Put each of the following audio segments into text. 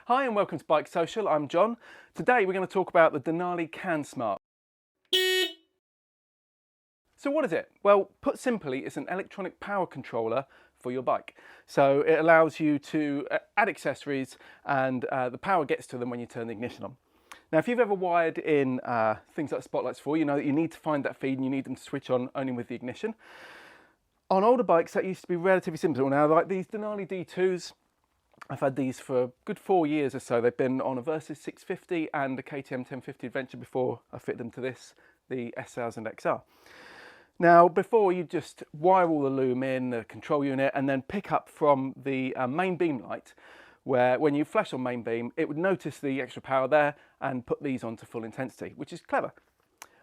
Hi and welcome to Bike Social, I'm John. Today we're going to talk about the Denali CANsmart. So what is it? Well, put simply, it's an electronic power controller for your bike. So it allows you to add accessories and the power gets to them when you turn the ignition on. Now if you've ever wired in things like spotlights for, you know that you need to find that feed and you need them to switch on only with the ignition. On older bikes that used to be relatively simple. Now like these Denali D2s, I've had these for a good 4 years or so. They've been on a Versys 650 and a KTM 1050 Adventure before I fit them to this, the S1000XR. Now, before you just wire all the loom in, the control unit, and then pick up from the main beam light, where when you flash on main beam, it would notice the extra power there and put these on to full intensity, which is clever.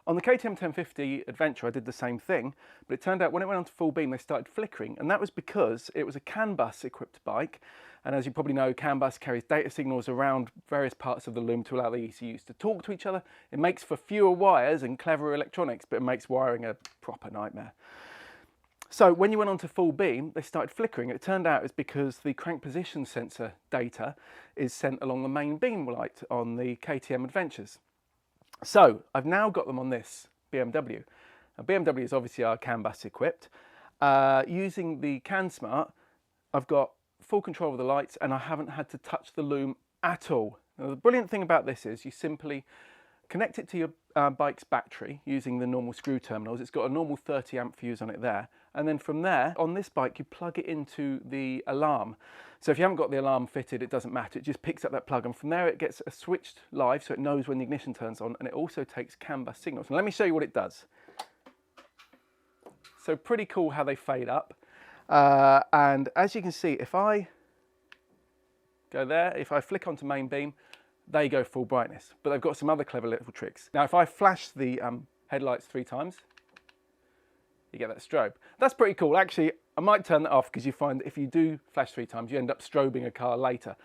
On the KTM 1050 Adventure, I did the same thing, but it turned out when it went on to full beam, they started flickering, and that was because it was a CAN bus equipped bike. And as you probably know, CAN bus carries data signals around various parts of the loom to allow the ECUs to talk to each other. It makes for fewer wires and cleverer electronics, but it makes wiring a proper nightmare. So when you went on to full beam, they started flickering. It turned out it's because the crank position sensor data is sent along the main beam light on the KTM Adventures. So I've now got them on this BMW. Now, BMW is obviously our CAN bus equipped. Using the CANsmart, I've got full control of the lights and I haven't had to touch the loom at all. Now, the brilliant thing about this is you simply connect it to your bike's battery using the normal screw terminals. It's got a normal 30 amp fuse on it there. And then from there, on this bike, you plug it into the alarm. So if you haven't got the alarm fitted, it doesn't matter. It just picks up that plug and from there it gets switched live so it knows when the ignition turns on, and it also takes CAN bus signals. Now let me show you what it does. So pretty cool how they fade up. And as you can see, if I go there, if I flick onto main beam, they go full brightness, but they've got some other clever little tricks. Now, if I flash the headlights 3 times, you get that strobe. That's pretty cool. Actually, I might turn that off because you find that if you do flash 3 times, you end up strobing a car later.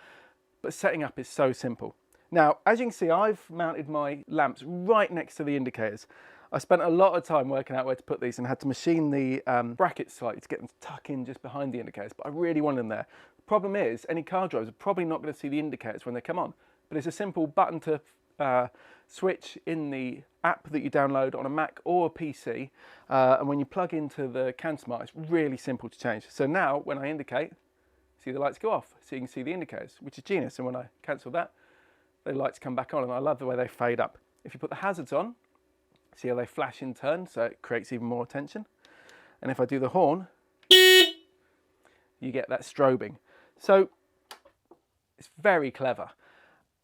But setting up is so simple. Now, as you can see, I've mounted my lamps right next to the indicators. I spent a lot of time working out where to put these and had to machine the brackets slightly to get them to tuck in just behind the indicators, but I really wanted them there. Problem is, any car drivers are probably not going to see the indicators when they come on. But it's a simple button to switch in the app that you download on a Mac or a PC. And when you plug into the CANsmart, it's really simple to change. So now when I indicate, see the lights go off. So you can see the indicators, which is genius. And when I cancel that, the lights come back on. And I love the way they fade up. If you put the hazards on, see how they flash in turn. So it creates even more attention. And if I do the horn, you get that strobing. So it's very clever.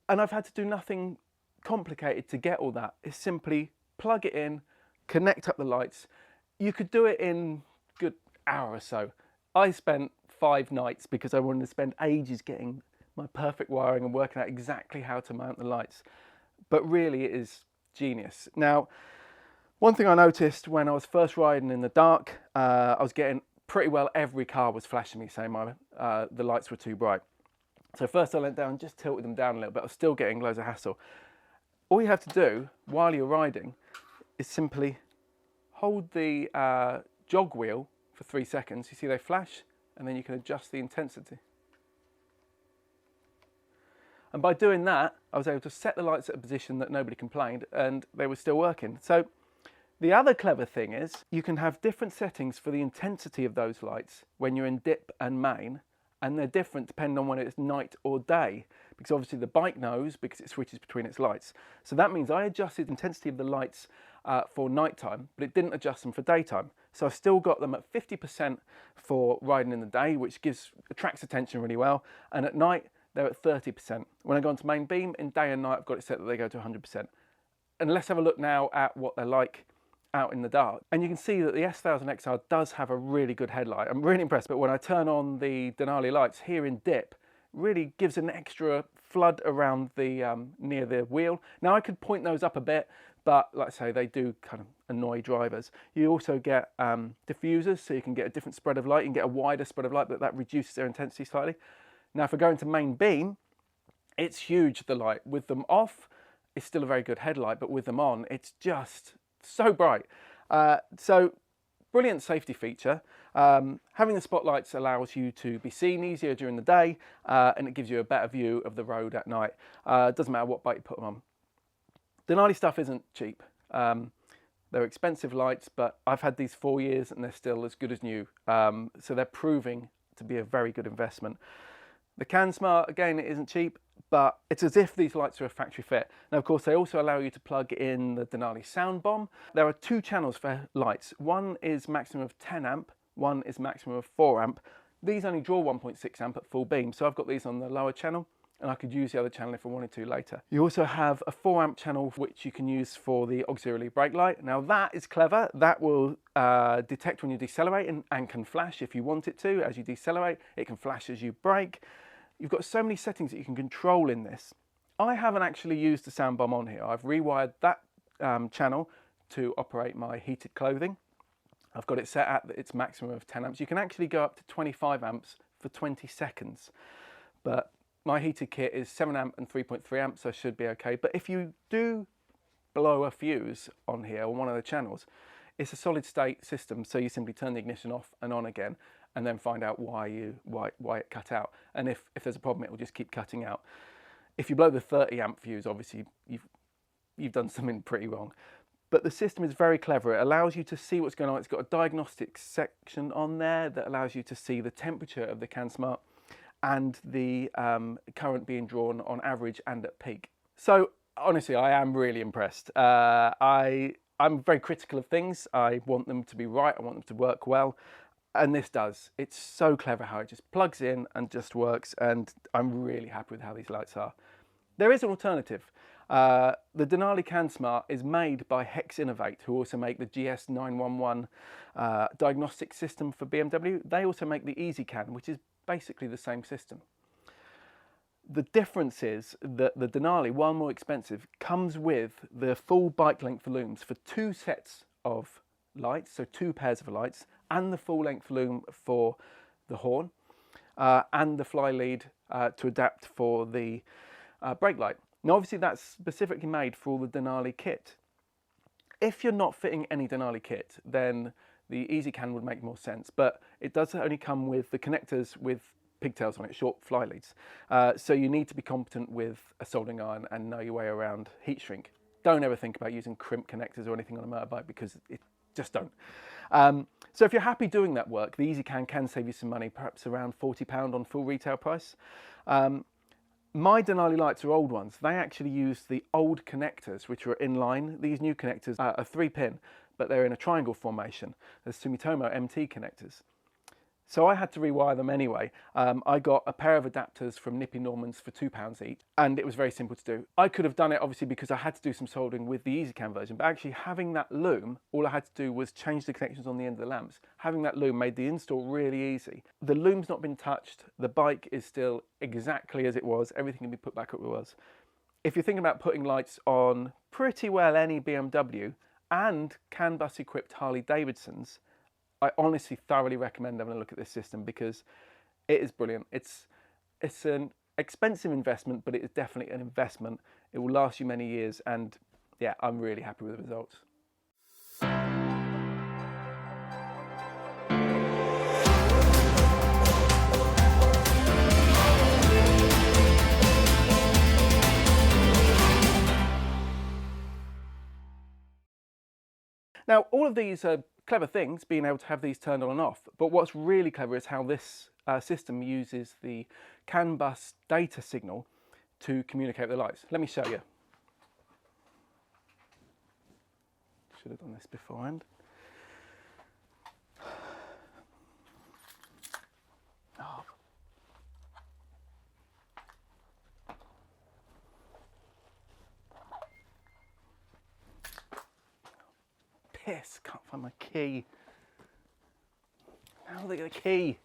And I've had to do nothing complicated to get all that. It's simply plug it in, connect up the lights. You could do it in a good hour or so. I spent 5 nights because I wanted to spend ages getting my perfect wiring and working out exactly how to mount the lights. But really it is genius. Now, one thing I noticed when I was first riding in the dark, I was getting pretty well every car was flashing me saying the lights were too bright. So first I leant down and just tilted them down a little bit. I was still getting loads of hassle. All you have to do while you're riding is simply hold the jog wheel for 3 seconds. You see they flash and then you can adjust the intensity. And by doing that, I was able to set the lights at a position that nobody complained and they were still working. So the other clever thing is you can have different settings for the intensity of those lights when you're in dip and main. And they're different depending on whether it's night or day, because obviously the bike knows because it switches between its lights. So that means I adjusted the intensity of the lights for nighttime, but it didn't adjust them for daytime. So I've still got them at 50% for riding in the day, which attracts attention really well. And at night, they're at 30%. When I go onto main beam, in day and night, I've got it set that they go to 100%. And let's have a look now at what they're like out in the dark. And you can see that the S1000XR does have a really good headlight. I'm really impressed, but when I turn on the Denali lights here in dip, really gives an extra flood around the near the wheel. Now I could point those up a bit, but like I say, they do kind of annoy drivers. You also get diffusers, so you can get a different spread of light. You can get a wider spread of light, but that reduces their intensity slightly. Now if I go into main beam, it's huge, the light. With them off, it's still a very good headlight, but with them on, it's just so bright. So brilliant safety feature. Having the spotlights allows you to be seen easier during the day, and it gives you a better view of the road at night. Doesn't matter what bike you put them on. Denali stuff isn't cheap. They're expensive lights, but I've had these 4 years and they're still as good as new. So they're proving to be a very good investment. The CANsmart, again, it isn't cheap, but it's as if these lights are a factory fit. Now, of course, they also allow you to plug in the Denali sound bomb. There are 2 channels for lights. One is maximum of 10 amp, one is maximum of 4 amp. These only draw 1.6 amp at full beam, so I've got these on the lower channel, and I could use the other channel if I wanted to later. You also have a 4 amp channel which you can use for the auxiliary brake light. Now that is clever. That will detect when you decelerate and can flash if you want it to. As you decelerate, it can flash as you brake. You've got so many settings that you can control in this. I haven't actually used the sound bomb on here. I've rewired that channel to operate my heated clothing. I've got it set at its maximum of 10 amps. You can actually go up to 25 amps for 20 seconds. But my heated kit is 7 amp and 3.3 amps, so I should be okay. But if you do blow a fuse on here on one of the channels, it's a solid state system, so you simply turn the ignition off and on again, and then find out why it cut out. And if there's a problem, it will just keep cutting out. If you blow the 30 amp fuse, obviously you've done something pretty wrong. But the system is very clever. It allows you to see what's going on. It's got a diagnostic section on there that allows you to see the temperature of the CANsmart and the current being drawn on average and at peak. So honestly, I am really impressed. I'm very critical of things. I want them to be right. I want them to work well. And this does. It's so clever how it just plugs in and just works. And I'm really happy with how these lights are. There is an alternative. The Denali CANsmart is made by Hex Innovate, who also make the GS911 diagnostic system for BMW. They also make the ezCAN, which is basically the same system. The difference is that the Denali, while more expensive, comes with the full bike length looms for 2 sets of lights, so 2 pairs of lights, and the full length loom for the horn, and the fly lead to adapt for the brake light. Now obviously that's specifically made for all the Denali kit. If you're not fitting any Denali kit, then the ezCAN would make more sense, but it does only come with the connectors with pigtails on it, short fly leads. So you need to be competent with a soldering iron and know your way around heat shrink. Don't ever think about using crimp connectors or anything on a motorbike, because it just don't. So if you're happy doing that work, the ezCAN can save you some money, perhaps around £40 on full retail price. My Denali lights are old ones. They actually use the old connectors, which are inline. These new connectors are 3-pin, but they're in a triangle formation. They're Sumitomo MT connectors. So I had to rewire them anyway. I got a pair of adapters from Nippy Norman's for £2 each, and it was very simple to do. I could have done it obviously because I had to do some soldering with the ezCAN version, but actually having that loom, all I had to do was change the connections on the end of the lamps. Having that loom made the install really easy. The loom's not been touched, the bike is still exactly as it was, everything can be put back up where it was. If you're thinking about putting lights on pretty well any BMW and CAN bus equipped Harley-Davidsons, I honestly thoroughly recommend having a look at this system, because it is brilliant. It's an expensive investment, but it is definitely an investment. It will last you many years, and yeah, I'm really happy with the results. Now, all of these are clever things, being able to have these turned on and off, but what's really clever is how this system uses the CAN bus data signal to communicate with the lights. Let me show you. Should have done this beforehand. Oh. Piss, can't find my key. Now look at the key.